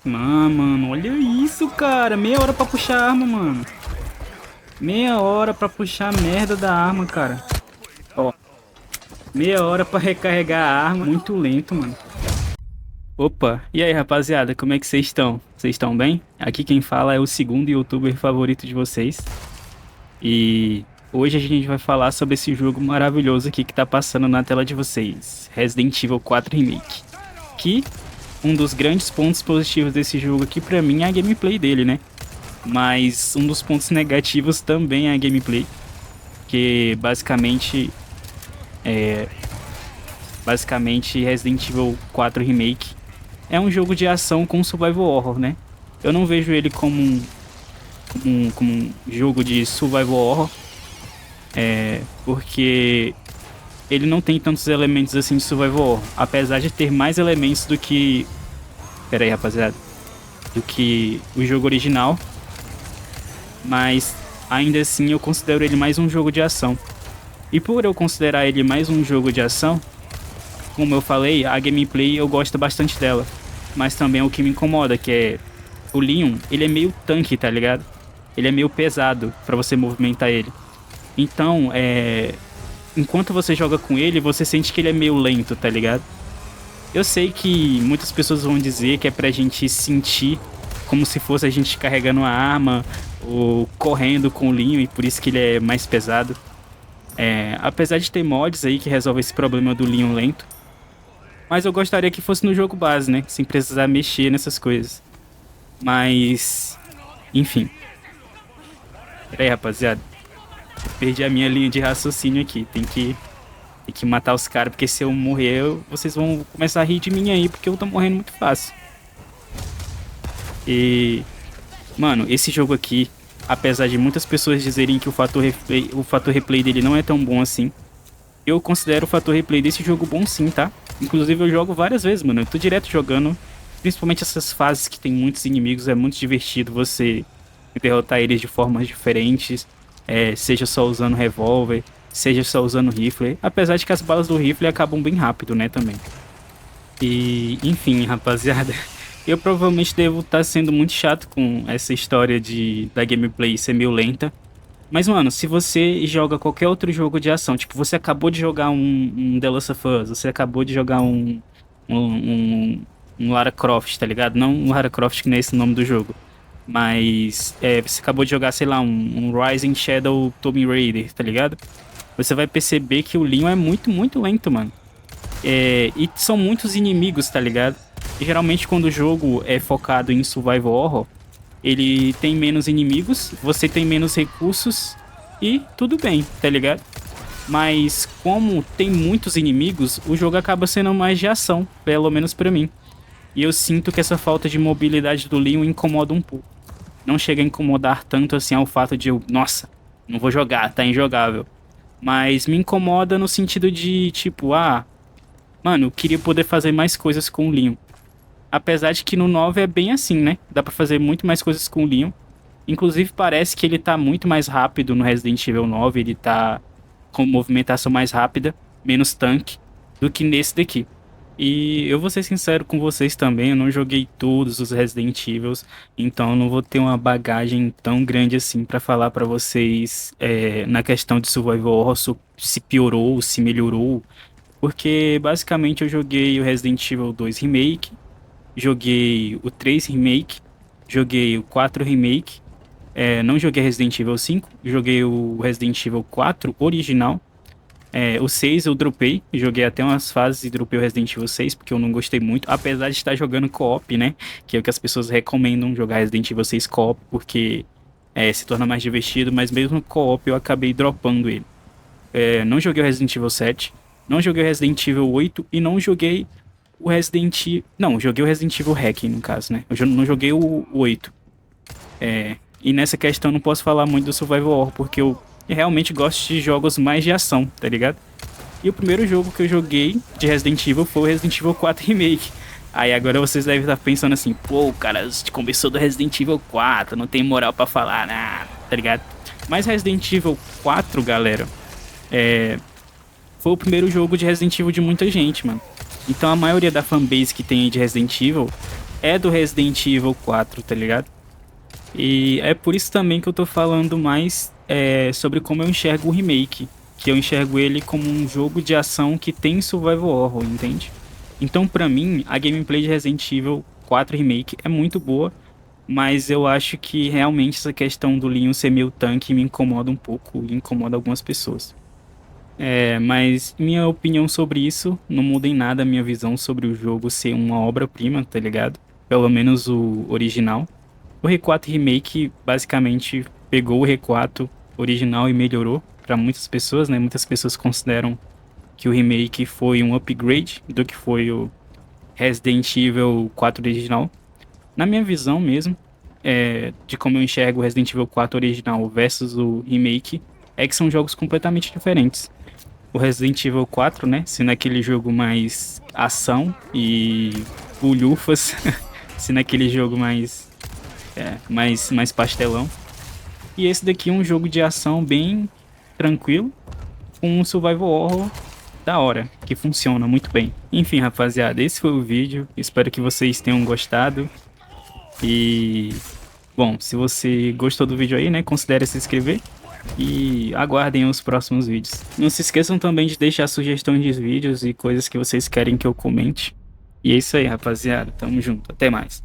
Não, mano, olha isso, cara. Meia hora pra puxar a arma, mano. Meia hora pra puxar a merda da arma, cara. Ó, meia hora pra recarregar a arma. Muito lento, mano. Opa, e aí, rapaziada, como é que vocês estão? Vocês estão bem? Aqui quem fala é o segundo youtuber favorito de vocês. E hoje a gente vai falar sobre esse jogo maravilhoso aqui que tá passando na tela de vocês. Resident Evil 4 Remake. Que um dos grandes pontos positivos desse jogo aqui pra mim é a gameplay dele, né? Mas um dos pontos negativos também é a gameplay. Que basicamente Resident Evil 4 Remake é um jogo de ação com survival horror, né? Eu não vejo ele como um jogo de survival horror, porque ele não tem tantos elementos assim de survival horror, apesar de ter mais elementos do que, pera aí, rapaziada, do que o jogo original, mas ainda assim eu considero ele mais um jogo de ação. E por eu considerar ele mais um jogo de ação, como eu falei, a gameplay eu gosto bastante dela. Mas também o que me incomoda, que é o Leon, ele é meio tanque, tá ligado? Ele é meio pesado pra você movimentar ele. Então, enquanto você joga com ele, você sente que ele é meio lento, tá ligado? Eu sei que muitas pessoas vão dizer que é pra gente sentir como se fosse a gente carregando uma arma ou correndo com o Leon, e por isso que ele é mais pesado. Apesar de ter mods aí que resolvem esse problema do Leon lento, mas eu gostaria que fosse no jogo base, né? Sem precisar mexer nessas coisas. Mas, enfim. Pera aí, rapaziada. Perdi a minha linha de raciocínio aqui. Tem que matar os caras, porque se eu morrer, vocês vão começar a rir de mim aí, porque eu tô morrendo muito fácil. E, mano, esse jogo aqui, apesar de muitas pessoas dizerem que o fator replay dele não é tão bom assim, eu considero o fator replay desse jogo bom sim, tá? Inclusive eu jogo várias vezes, mano. Eu tô direto jogando. Principalmente essas fases que tem muitos inimigos. É muito divertido você derrotar eles de formas diferentes. Seja só usando revólver, seja só usando rifle. Apesar de que as balas do rifle acabam bem rápido, né, também. E, enfim, rapaziada. Eu provavelmente devo estar sendo muito chato com essa história da gameplay ser meio lenta. Mas, mano, se você joga qualquer outro jogo de ação, tipo, você acabou de jogar um The Last of Us, você acabou de jogar um, um, um Lara Croft, tá ligado? Não um Lara Croft, que não é esse o nome do jogo. Mas você acabou de jogar, sei lá, um Rising Shadow Tomb Raider, tá ligado? Você vai perceber que o Leon é muito, muito lento, mano. E são muitos inimigos, tá ligado? E geralmente quando o jogo é focado em survival horror, ele tem menos inimigos, você tem menos recursos e tudo bem, tá ligado? Mas como tem muitos inimigos, o jogo acaba sendo mais de ação, pelo menos pra mim. E eu sinto que essa falta de mobilidade do Leon incomoda um pouco. Não chega a incomodar tanto assim ao fato de nossa, não vou jogar, tá injogável. Mas me incomoda no sentido de tipo, mano, eu queria poder fazer mais coisas com o Leon. Apesar de que no 9 é bem assim, né? Dá pra fazer muito mais coisas com o Leon. Inclusive parece que ele tá muito mais rápido no Resident Evil 9. Ele tá com movimentação mais rápida, menos tanque, do que nesse daqui. E eu vou ser sincero com vocês também, eu não joguei todos os Resident Evils, então eu não vou ter uma bagagem tão grande assim pra falar pra vocês na questão de survival horror, se piorou, se melhorou. Porque basicamente eu joguei o Resident Evil 2 Remake, joguei o 3 Remake, joguei o 4 Remake, não joguei Resident Evil 5, joguei o Resident Evil 4 original. O 6 eu dropei, joguei até umas fases e dropei o Resident Evil 6 porque eu não gostei muito, apesar de estar jogando co-op, né? Que é o que as pessoas recomendam, jogar Resident Evil 6 co-op, porque se torna mais divertido, mas mesmo co-op eu acabei dropando ele. Não joguei o Resident Evil 7, não joguei o Resident Evil 8 e não joguei o Resident Evil... Não, joguei o Resident Evil Hacking, no caso, né? Eu não joguei o 8. E nessa questão eu não posso falar muito do Survival Horror, porque eu realmente gosto de jogos mais de ação, tá ligado? E o primeiro jogo que eu joguei de Resident Evil foi o Resident Evil 4 Remake. Aí agora vocês devem estar pensando assim, pô, cara, você começou do Resident Evil 4, não tem moral pra falar nada, tá ligado? Mas Resident Evil 4, galera, foi o primeiro jogo de Resident Evil de muita gente, mano. Então a maioria da fanbase que tem aí de Resident Evil é do Resident Evil 4, tá ligado? E é por isso também que eu tô falando mais sobre como eu enxergo o remake. Que eu enxergo ele como um jogo de ação que tem survival horror, entende? Então, pra mim, a gameplay de Resident Evil 4 Remake é muito boa, mas eu acho que realmente essa questão do Leon ser meio tanque me incomoda um pouco e incomoda algumas pessoas. Mas minha opinião sobre isso não muda em nada a minha visão sobre o jogo ser uma obra-prima, tá ligado? Pelo menos o original. O R4 Remake basicamente pegou o R4 original e melhorou para muitas pessoas, né? Muitas pessoas consideram que o remake foi um upgrade do que foi o Resident Evil 4 original. Na minha visão mesmo, de como eu enxergo o Resident Evil 4 original versus o remake, é que são jogos completamente diferentes. O Resident Evil 4, né, sendo aquele jogo mais ação e bulhufas, sendo aquele jogo mais pastelão. E esse daqui é um jogo de ação bem tranquilo, com um survival horror da hora, que funciona muito bem. Enfim, rapaziada, esse foi o vídeo. Espero que vocês tenham gostado. E, bom, se você gostou do vídeo aí, né, considere se inscrever. E aguardem os próximos vídeos. Não se esqueçam também de deixar sugestões de vídeos e coisas que vocês querem que eu comente. E é isso aí, rapaziada. Tamo junto. Até mais.